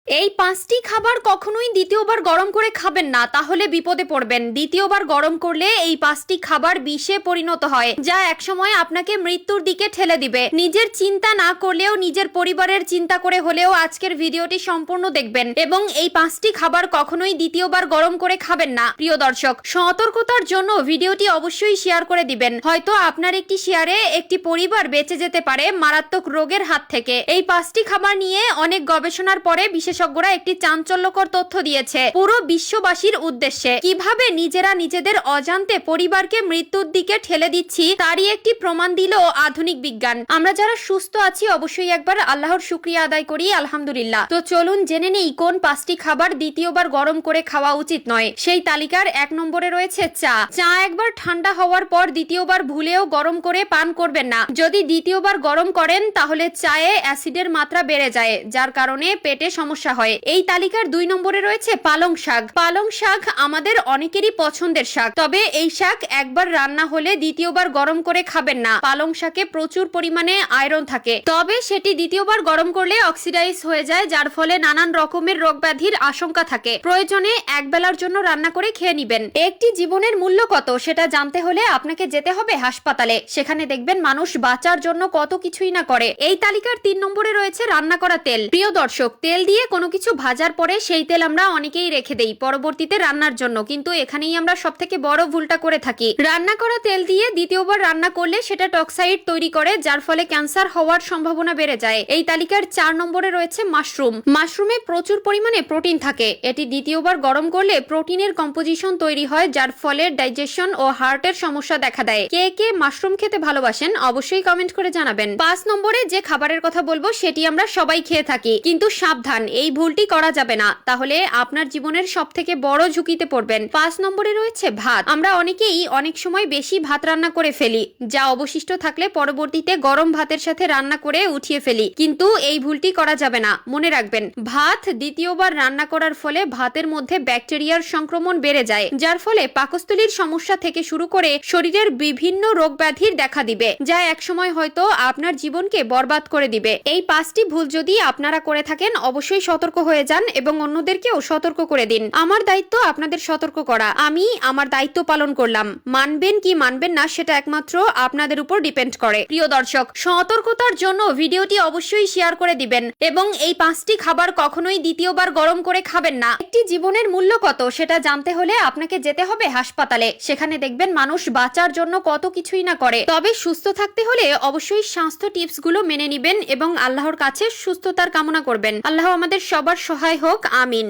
এই পাঁচটি খাবার কখনোই দ্বিতীয়বার গরম করে খাবেন না, তাহলে বিপদে পড়বেন। দ্বিতীয়বার গরম করলে এই পাঁচটি খাবার বিষে পরিণত হয়, যা একসময় আপনাকে মৃত্যুর দিকে ঠেলে দিবে। নিজের চিন্তা না করলেও নিজের পরিবারের চিন্তা করে হলেও আজকের ভিডিওটি সম্পূর্ণ দেখবেন এবং এই পাঁচটি খাবার কখনোই দ্বিতীয়বার গরম করে খাবেন না। প্রিয় দর্শক, সতর্কতার জন্য ভিডিওটি অবশ্যই শেয়ার করে দিবেন। হয়তো আপনার একটি শেয়ারে একটি পরিবার বেঁচে যেতে পারে মারাত্মক রোগের হাত থেকে। এই পাঁচটি খাবার নিয়ে অনেক গবেষণার পরে বিশেষজ্ঞরা একটি চাঞ্চল্যকর তথ্য দিয়েছে পুরো বিশ্ববাসীর উদ্দেশ্যে। কিভাবে নিজেরা নিজেদের অজান্তে পরিবারকে মৃত্যুর দিকে ঠেলে দিচ্ছি তারই একটি প্রমাণ দিল আধুনিক বিজ্ঞান। আমরা যারা সুস্থ আছি অবশ্যই একবার আল্লাহর শুকরিয়া আদায় করি, আলহামদুলিল্লাহ। তো চলুন জেনে নেই কোন পাঁচটি খাবার দ্বিতীয়বার গরম করে খাওয়া উচিত নয়। সেই তালিকার 1 নম্বরে রয়েছে চা। চা একবার ঠান্ডা হওয়ার পর দ্বিতীয়বার ভুলেও গরম করে পান করবেন না। যদি দ্বিতীয়বার গরম করেন তাহলে চায়ে অ্যাসিডের মাত্রা বেড়ে যায়, যার কারণে পেটে সমস্যা হয়। এই তালিকার 2 নম্বরে রয়েছে পালং শাক। পালং শাক আমাদের অনেকেরই পছন্দের শাক, তবে এই শাক একবার রান্না হলে দ্বিতীয়বার গরম করে খাবেন না। পালং শাকে প্রচুর পরিমাণে আয়রন থাকে, তবে সেটি দ্বিতীয়বার গরম করলে অক্সিডাইজ হয়ে যায়, যার ফলে নানান রকমের রোগ ব্যাধির আশঙ্কা থাকে। প্রয়োজনে এক বেলার জন্য রান্না করে খেয়ে নিবেন। একটি জীবনের মূল্য কত সেটা জানতে হলে আপনাকে যেতে হবে হাসপাতালে। সেখানে দেখবেন মানুষ বাঁচার জন্য কত কিছুই না করে। এই তালিকার 3 নম্বরে রয়েছে রান্না করা তেল। প্রিয় দর্শক, তেল দিয়ে কোনো কিছু ভাজার পরে সেই তেল আমরা অনেকেই রেখে দেই পরবর্তীতে রান্নার জন্য, কিন্তু এখানেই আমরা সবথেকে বড় ভুলটা করে থাকি। রান্না করা তেল দিয়ে দ্বিতীয়বার রান্না করলে সেটা টক্সাইড তৈরি করে, যার ফলে ক্যান্সার হওয়ার সম্ভাবনা বেড়ে যায়। এই তালিকার 4 নম্বরে রয়েছে মাশরুম। মাশরুমে প্রচুর পরিমাণে প্রোটিন থাকে। এটি দ্বিতীয়বার গরম করলে প্রোটিনের কম্পোজিশন তৈরি হয়, যার ফলে ডাইজেশন ও হার্টের সমস্যা দেখা দেয়। কে কে মাশরুম খেতে ভালোবাসেন অবশ্যই কমেন্ট করে জানাবেন। 5 নম্বরে যে খাবারের কথা বলবো সেটি আমরা সবাই খেয়ে থাকি, কিন্তু সাবধান, এই ভুলটি করা যাবে না, তাহলে আপনার জীবনের সবথেকে বড় ঝুঁকিতে পড়বেন। 5 নম্বরে রয়েছে ভাত। আমরা অনেকেই অনেক সময় বেশি ভাত রান্না করে ফেলি, যা অবশিষ্ট থাকলে পরবর্তীতে গরম ভাতের সাথে রান্না করে উঠিয়ে ফেলি, কিন্তু এই ভুলটি করা যাবে না। মনে রাখবেন, ভাত দ্বিতীয়বার রান্না করার ফলে ভাতের মধ্যে ব্যাকটেরিয়ার সংক্রমণ বেড়ে যায়, যার ফলে পাকস্থলীর সমস্যা থেকে শুরু করে শরীরের বিভিন্ন রোগ ব্যাধির দেখা দিবে, যা একসময় হয়তো আপনার জীবনকে বরবাদ করে দিবে। এই 5টি ভুল যদি আপনারা করে থাকেন অবশ্যই সতর্ক হয়ে যান এবং অন্যদেরকেও সতর্ক করে দিন। আমার দায়িত্ব আপনাদের সতর্ক করা, আমি আমার দায়িত্ব পালন করলাম। মানবেন কি মানবেন না সেটা একমাত্র আপনাদের উপর ডিপেন্ড করে। প্রিয় দর্শক, সতর্কতার জন্য ভিডিওটি অবশ্যই শেয়ার করে দিবেন এবং এই 5টি খাবার কখনোই দ্বিতীয়বার গরম করে খাবেন না। একটি জীবনের মূল্য কত সেটা জানতে হলে আপনাকে যেতে হবে হাসপাতালে। সেখানে দেখবেন মানুষ বাঁচার জন্য কত কিছুই না করে, তবে সুস্থ থাকতে হলে অবশ্যই স্বাস্থ্য টিপস গুলো মেনে নিবেন এবং আল্লাহর কাছে সুস্থতার কামনা করবেন। আল্লাহ আমাদের সবার সহায় হোক, আমিন।